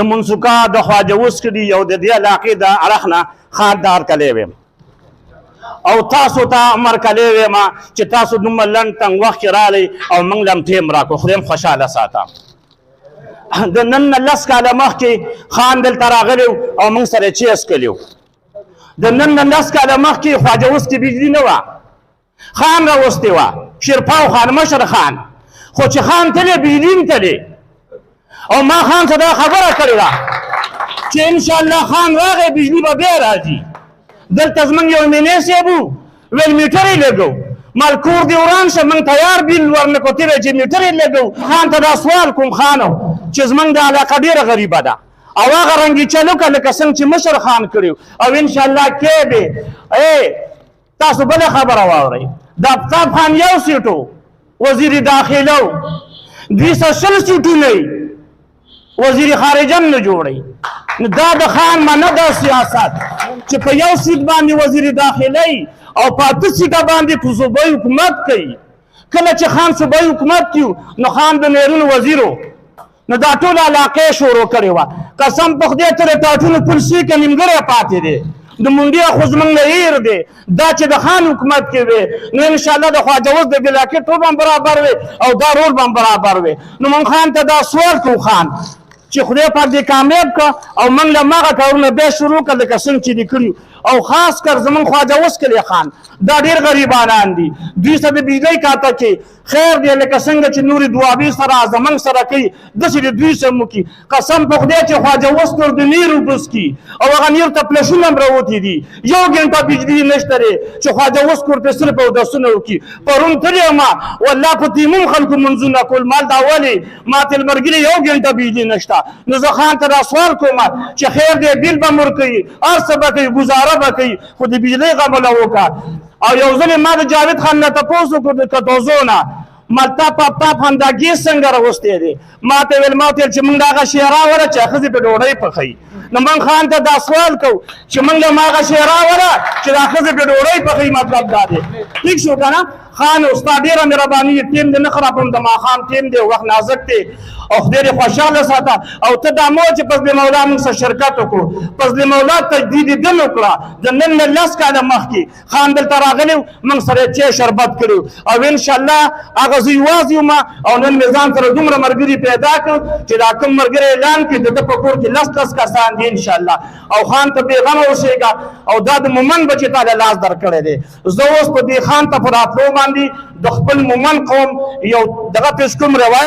د منسوکا د خواجه اوس کړي یو د دې علاقې د اړخ نه خاندار کلی ویم او تاسو ته امر کلی ویم چې تاسو دومره لنډ تنګ وخت کې راغلی او موږ له هم ټیم راکړو خدای هم خوشحاله ساته د نن نه 10 کاله مخکې خان دلته راغلی او موږ سره چیس کړي د نن نه 10 کاله مخکې خواجه اوس کې بجلي نه وه خان راوستی وه شیرپاو خان مشر خان خو چې خان تللی بجلي هم تللی او ما خان ته دا خبره کړې ده چې انشاءالله خان راغی بجلي به بیا راځي دلته زموږ یو مینې صاحب ویل میټر یې لګو مال کور دې وران شه موږ تیار بیل ورنکړو ته ویل چې میټر یې لګو خان ته دا سوال کوم خانو چې زموږ د علاقه ډېره غریبه ده او هغه رنګې چل وکړه لکه څنګه چې مشر خان کړي او انشاءالله کې دی تاسو بله خبره واورئ د افتاب خان یو سیټو وزیر داخله دوی سه 20 سیټونه وزیر خارجه نه جوړي دا د خان منه دا سیاست چې په یو سیټ باندې وزیر داخله او په 8 سیټه باندې په صوبایي حکومت کوي کله چې خان صوبایي حکومت کیو نو خان د نیرونو وزیرو نو دا ټول علاقې شروع کړې وه قسم په خدای ترې ټاټونو پلسي که نیمګړی پاتې دی د منډیا خو زموږ نه هیر دی دا چې د خان حکومت کې وي نو انشاءالله د خواجه اوس د بلاکې ټول به برابر وي او دا رول به برابر وي نو موږ خان ته دا سوال کوو خان چې خدای پاک دې کامیاب کړه او موږ له هماغه کارونه بیا شروع کړه لکه څنګه چې دې کړي او خاص کر زموږ خواجه اوس کلی خان دا ډېر غریبانان دي دوی سره د بجلۍ کاته کې خیر دی لکه څنګه چې نورې دوابي سره زموږ سره کوي داسې د دوی سره مو کوي قسم په خدای چې خواجه اوس نور د نیر اوبس کي او هغه نیر ته پلشونه هم راوتي دي یو ګنټه بجلي نشته دی چې خواجه اوس کور ته صرف اودسونه وکړي پرون تللی ما والله په تیمم خلکو منځونه کول مال دا ولې ما ته المرګري یو ګنټه بجلي نشته نو زه خان ته دا سوال کوم چې خیر دی بیل به مور کوي هر څه به کوي ګزاره به کوي خو د بجلۍ غمله وکړه او یو ځل ما د جاوید خان نه تپوس وکړو د کتوزو نه ملتا پاپ خان دا ګیس څنګه راوستی دی ما ته ویل چې موږ د هغه شی راوړه چې ښځې په ډوډۍ پخوي نو موږ خان ته دا سوال کوو چې موږ له هغه شی راوړه چې دا ښځې په ډوډۍ پخوي مطلب دا دی ټیک شو که نه خان ستا ډېره مهرباني ټیم دی نه خرابوم د ماښام ټیم دی وخت نازک دی او خدای دې خوشحاله ساته او ته دا مو چې فضل مولا موږ سره شرکت وکړو فضل مولا تجدید دل وکړه د نن نه 10 کاله مخکې خان دلته راغلی موږ سره چای شربت کړي او انشاءالله هغه زه یوازې یم او نن مې ځان سره دومره ملګري پیدا کړ چې دا کوم ملګری اعلان کړي د ده په کور کې 10 کسان دي انشاءالله او خان ته بېغمه اوسېږه او دا د مومن بچې تا له لاس درکړی دی زه اوس په دې خان ته په راتلو باندې د خپل مومن قوم یو دغه پېښ کوم روایت